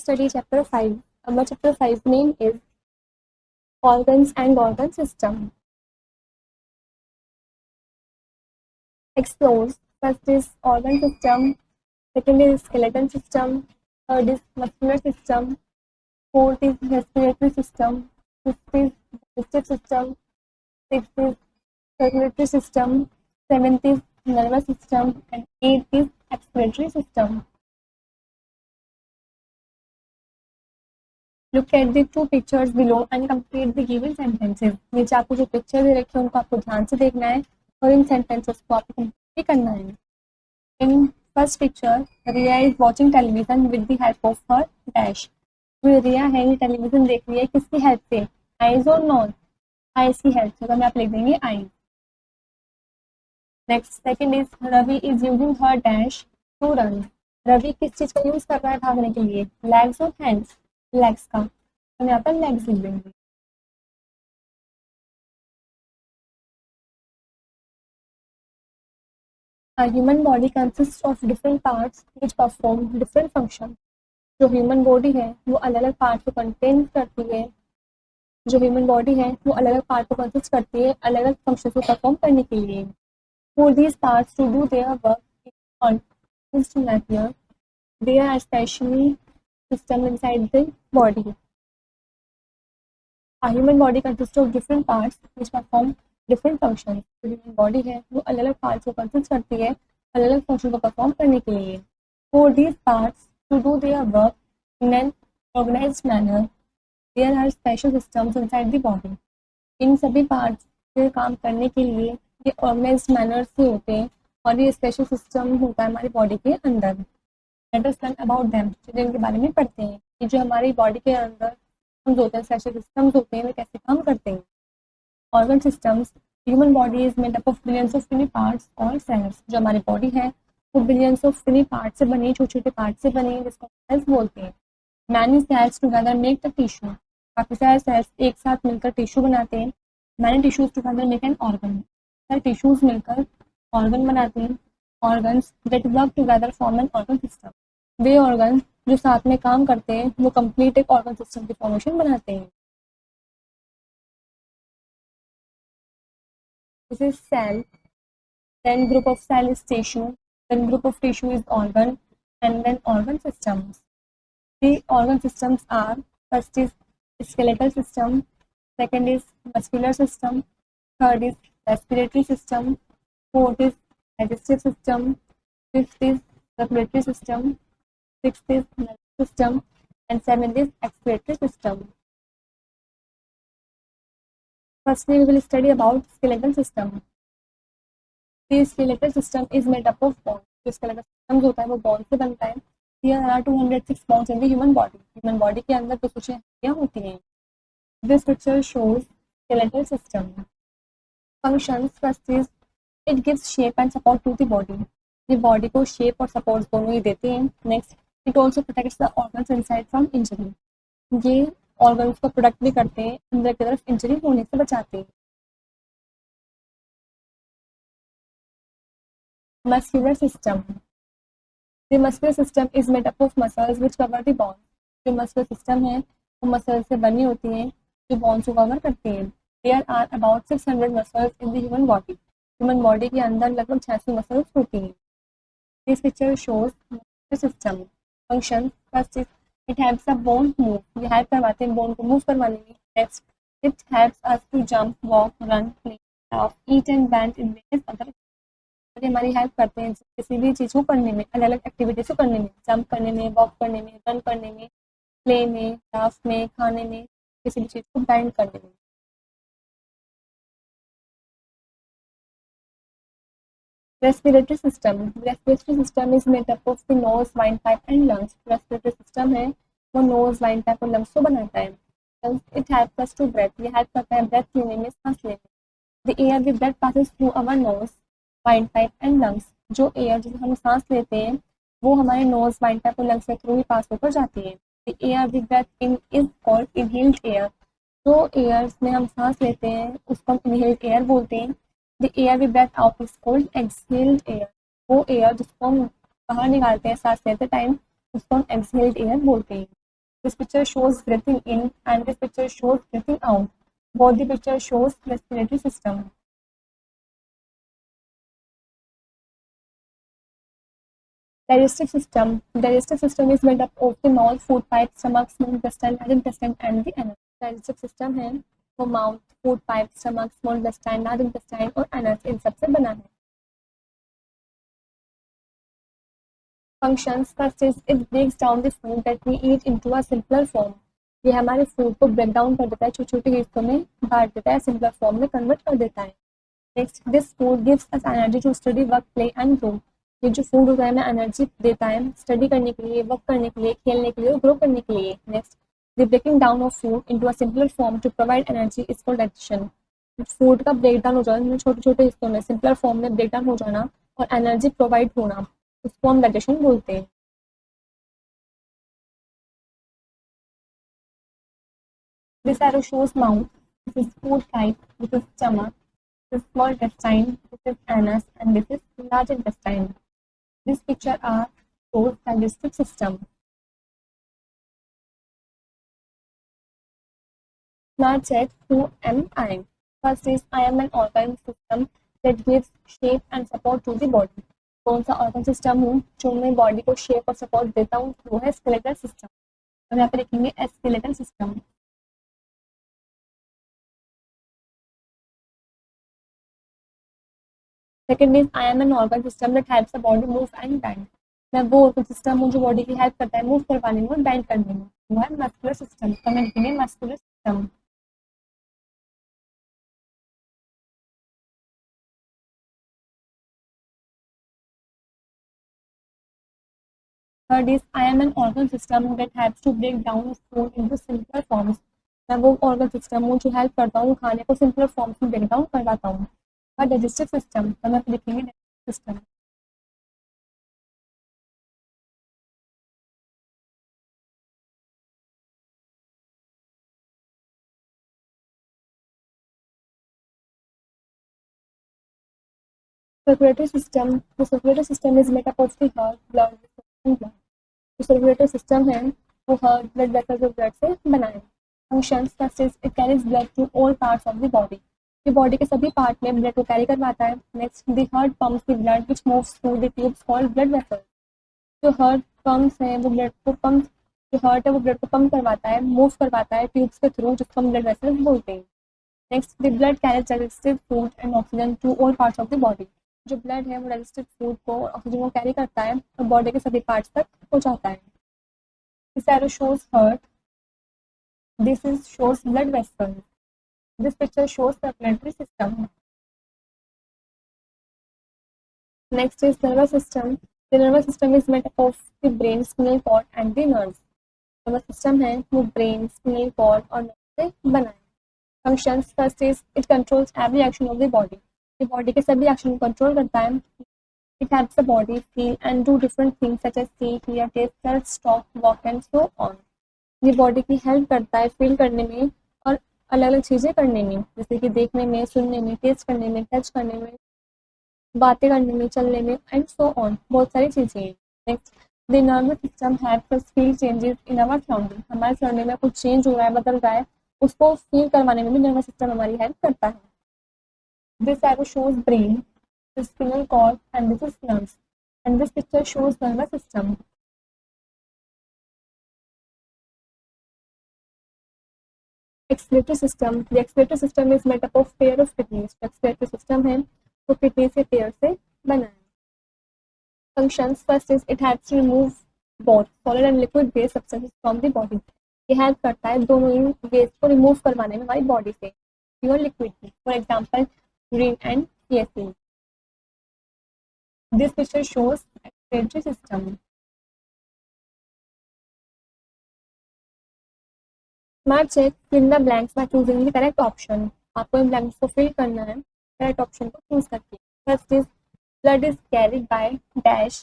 study chapter 5. Our chapter 5 name is Organs and Organ System. Explores. First is organ system, second is skeleton system, third is muscular system, fourth is respiratory system, fifth is digestive system, sixth is circulatory system, seventh is nervous system, and eighth is expiratory system. Look at the two pictures below and complete the given sentences. नीचे आपको जो picture दे रखे हैं उनको आपको ध्यान से देखना है और इन सेंटेंसेस को आपको कंप्लीट करना है. In first picture, Riya is watching television with the help of her dash. जो रिया है ये टेलीविजन देख रही है किसकी हेल्प से? आईज और नोज? आईज की हेल्प से. तो हम आप लिख देंगे eyes. Next second is Ravi is using her dash to run. Ravi किस चीज का यूज कर रहा है भागने के लिए? लेग्स और हैंड्स? लेग्स का. हम यहाँ पर लेग्स लिख देंगे. A human body consists of different parts which perform different functions. जो ह्यूमन बॉडी है वो अलग अलग पार्ट को कंटेन करती है. जो ह्यूमन बॉडी है वो अलग अलग पार्ट को कंसिस्ट करती है अलग अलग फंक्शन को परफॉर्म करने के लिए. For these parts to do their work in consistent manner, there are specially system inside the body. A human body consists of different parts which perform different functions. जो human body है वो अलग अलग parts को consist करती है अलग अलग फंक्शन को परफॉर्म करने के लिए. For these parts to do their work in an organized manner, there are special systems inside the body. इन सभी पार्ट्स से काम करने के लिए ये ऑर्गेनाइज्ड मैनर से होते हैं और ये स्पेशल सिस्टम होता है हमारी बॉडी के अंदर. Let us learn about them. चलिए इनके बारे में पढ़ते हैं कि जो हमारी बॉडी के अंदर होते हैं स्पेशल सिस्टम्स होते हैं वे कैसे काम करते हैं. Organ systems. Human body is made up of billions of टिनी parts और सेल्स. जो हमारी बॉडी है वो बिलियंस ऑफ टिनी पार्ट से बनी छोटे छोटे पार्ट से बनी जिसको सेल्स बोलते हैं. Many cells together make the tissue. काफ़ी सारे सेल्स एक साथ मिलकर टिश्यू बनाते हैं. Many tissues together make an organ. सारे टिश्यूज मिलकर ऑर्गन बनाते हैं. Organs that work together form an organ system. Way organ जो साथ में काम करते हैं वो कंप्लीट एक ऑर्गन सिस्टम की फॉर्मेशन बनाते हैं. This is cell. then group of cell is tissue, then group of tissue is organ, and then organ systems. The organ systems are, first is skeletal system, second is muscular system, third is respiratory system, fourth is digestive system, fifth is circulatory system, sixth is nervous system, and seventh is expiratory system. Firstly, we will study about skeletal system. The skeletal system is made up of bones. जो skeletal system होता है वो bones से बनता है. Here are 206 bones in the human body. Human body के अंदर 206 हड्डियाँ होती हैं. This picture shows skeletal system. Functions. First is it gives shape and support to the body. ये body को shape और support दोनों ही देते हैं. Next, it also protects the organs inside from injury. ये organs को protect भी करते हैं अंदर की तरफ injury होने से बचाते हैं. Muscular system. The muscular system is made up of muscles which cover the bones. जो muscular system है वो muscles से बनी होती हैं जो bones को cover करती हैं. There are about 600 muscles in the human body. Human body के अंदर लगभग 86 muscles होती हैं. This picture shows muscular system. Function. First is it helps the bone move. ये help करवाते हैं bone को move करवाने में. Next, it helps us to jump, walk, run, play, laugh, eat and bend in various other. हमारी help करते हैं किसी भी चीज़ को करने में अलग अलग एक्टिविटीज को करने में. जंप करने में, वॉक करने में, रन करने में, प्ले में, लाफ में, खाने में, किसी भी चीज़ को बैंड करने में. Respiratory system. Respiratory system is made up of the nose, windpipe and lungs. Respiratory system है वो नोज, वाइन पाइप और लंग्स को बनाता है. It help us to breathe. ये हेल्प करता है ब्रेथ लेने में, सांस लेने में. The air with breath passes through our nose, windpipe and lungs. जो एयर जिसे हम सांस लेते हैं वो हमारे नोज, वाइन पाइप और लंग्स के थ्रू ही पास होकर जाती है. The air we breathe in is called inhaled air. जो एयर में हम सांस लेते हैं उसको हम इनहेल्ड एयर बोलते हैं. The air we breathe out is called exhaled air. वो एयर जिसको हम बाहर निकालते हैं सांस लेते टाइम उसको हम एक्सहेल्ड एयर बोलते हैं. This picture shows breathing in and this picture shows breathing out. Both the picture shows respiratory system. Digestive system. Digestive system is made up of the mouth, food pipe, stomach, small intestine, large intestine and the anus. Digestive system है वो mouth, food pipe, stomach, small intestine, large intestine और anus इन सबसे बना है. Functions. First is it breaks down the food that we eat into a simpler form. ये हमारे food को break down कर देता है, छोटे छोटे हिस्सों में बांट देता है, सिंपलर फॉर्म में कन्वर्ट कर देता है. Next, this food gives us energy to study, work, play and grow. ये जो फूड होता है हमें एनर्जी देता है स्टडी करने के लिए, वर्क करने के लिए, खेलने के लिए और ग्रो करने के लिए. Next, the breaking down of food into a simpler form to provide energy is called digestion. Food का ब्रेक डाउन हो जाना, छोटे छोटे हिस्सों में सिंपलर फॉर्म में ब्रेक डाउन हो जाना और एनर्जी प्रोवाइड होना, उसको हम डाइजेशन बोलते हैं. This arrow shows mouth, this is food pipe, this is stomach, this is small intestine, this is anus, and this is large intestine. This picture are shows digestive system. Now check who am I. First is I am an organ system that gives shape and support to the body. कौन सा organ system हूँ जो मैं body को shape और support देता हूँ, वो है स्केलेटल सिस्टम. हम यहाँ पे लिखेंगे skeletal system. Second is I am an organ system that helps the body move and bend. मैं वो ऑर्गन सिस्टम हूँ जो बॉडी की हेल्प करता है मूव करवाने में और बेंड करने में, वो है मस्कुलर सिस्टम. तो मैं लिखेंगे muscular system. Third is I am an organ system that helps to break down food into simpler forms. मैं वो ऑर्गन सिस्टम हूँ जो हेल्प करता हूँ खाने को सिंपलर फॉर्म्स में ब्रेक डाउन करवाता हूँ. और डाइजेस्टिव सिस्टम, तो मैं लिखेंगे digestive system. Circulatory system. The circulatory system is made up of the heart, blood, and blood. जो सर्कुलेटरी सिस्टम है वो हार्ट, ब्लड वेसल्स और ब्लड से बना है. Functions. First is it carries blood to all parts of the body. ये body के सभी पार्ट में ब्लड को कैरी करवाता है. Next, the heart pumps the blood which moves through the tubes called blood vessels. जो हार्ट पंप्स है वो ब्लड को पंप, जो हार्ट है वो ब्लड को पंप करवाता है, मूव करवाता है ट्यूब्स के थ्रू, जिसको हम ब्लड वेसल्स बोलते हैं. Next, the blood carries digestive food and oxygen to all parts of the body. जो ब्लड है वो डाइजेस्टिव फूड को और ऑक्सीजन को कैरी करता है और बॉडी के सभी पार्ट्स तक पहुंचाता है. This arrow shows heart. This is shows blood vessel. This picture shows circulatory system. Next is nervous system. The nervous system is made up of the brain, spinal cord, and the nerves. Nervous system है वो brain, spinal cord और nerves से बना है. Functions. First is it controls every action of the body. ये body के सभी action को control करता है. It helps the body feel and do different things such as see, hear, taste, touch, talk, walk and so on. ये body की help करता है फील करने में और अलग अलग चीज़ें करने में, जैसे कि देखने में, सुनने में, टेस्ट करने में, टच करने में, बातें करने में, चलने में एंड सो ऑन, बहुत सारी चीज़ें हैं. Next, the nervous system helps us feel changes in our surrounding. हमारे सराउंडिंग में कुछ चेंज हो रहा है, बदल रहा है, उसको फील करवाने में भी नर्वस सिस्टम हमारी हेल्प करता है. This arrow shows brain, the spinal cord and this is nerves, and this picture shows nervous system. Excretory system. The excretory system is made up of pair of kidneys. Excretory system है वो kidney से pair से बना है. Functions. First is it helps to remove both solid and liquid waste substances from the body. ये help करता है दोनों ही वेस्ट को रिमूव करवाने में हमारी बॉडी से, प्योर लिक्विड की. For example urine and feces. This picture shows excretory system. Smart check, fill the blanks by choosing the correct option. आपको इन blanks को fill करना है correct option को choose करके. First is blood is carried by dash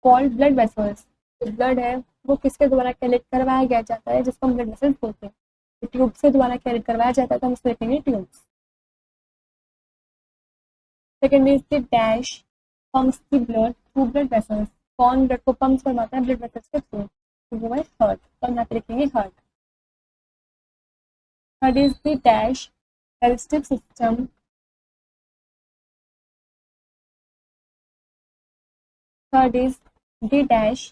called blood vessels. Blood है वो किसके द्वारा कैरेट करवाया गया जाता है, जिसको हम ब्लड वेसल्स बोलते हैं. ट्यूब से द्वारा कैरेट करवाया जाता है तो हम उसको लिखेंगे tubes. Second is the dash pumps the blood through blood vessels. कौन ब्लड को पंप करवाता है ब्लड वेसल्स के थ्रू, तो वो है हार्ट, तो हम यहाँ पे लिखेंगे heart. Third is the dash digestive system. Third is the dash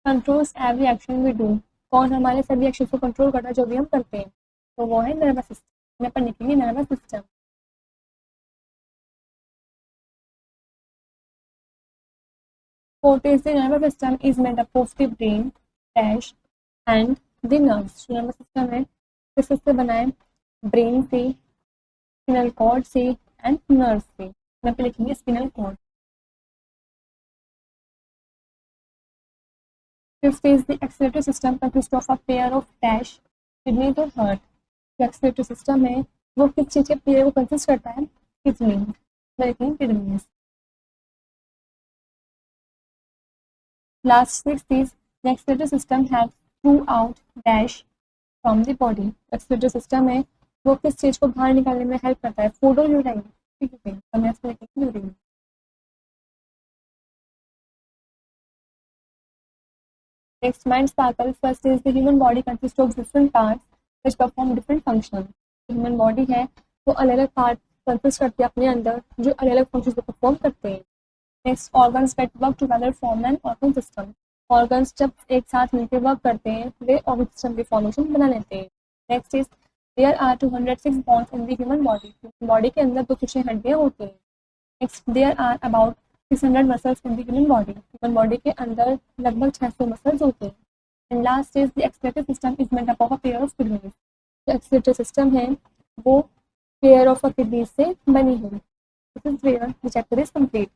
controls every action we do. कौन हमारे सभी एक्शन को कंट्रोल करता है जो भी हम करते हैं, तो वो है नर्वस सिस्टम। यहाँ पर लिखेंगे nervous system. Fourth is the nervous system is made up of the brain dash and the nerves। जो नर्वस सिस्टम है किस से बना है, ब्रेन से, स्पिनल कॉर्ड से एंड नर्व से। यहाँ पे लिखेंगे spinal cord. Fifth is the excretory system consists of a pair of dash kidney to heart। जो excretory system है वो किस चीज के पेयर को कंसिस्ट करता है, किडनी, लिखेंगे kidneys. Last sixth is the excretory system has throughout dash from the body। excretory system है वो किस चीज को बाहर निकालने में हेल्प करता है, फूड और यूरिन। ठीक है, हमें इसमें लिखेंगे urine. Next, mind sparkle. First is the human body consists of different parts which perform different functions। human body है वो अलग अलग पार्ट कंसिस्ट करती है अपने अंदर जो अलग अलग फंक्शंस को परफॉर्म करते हैं। Next, organs that work together form an organ system। Organs जब एक साथ मिलकर वर्क करते हैं वे ऑर्गन सिस्टम की फॉर्मेशन बना लेते हैं। Next is there are 206 bones in the human body. Body के अंदर 206 हड्डियां होती हैं। Next, there are about 600 muscles in the human body. Human body के अंदर लगभग 600 मसल्स होते हैं। And last is the excretory system is made up of a pair of kidneys. जो एक्सक्रीटरी सिस्टम है वो पेयर ऑफ अ किडनी से बनी है। This is where the chapter is complete.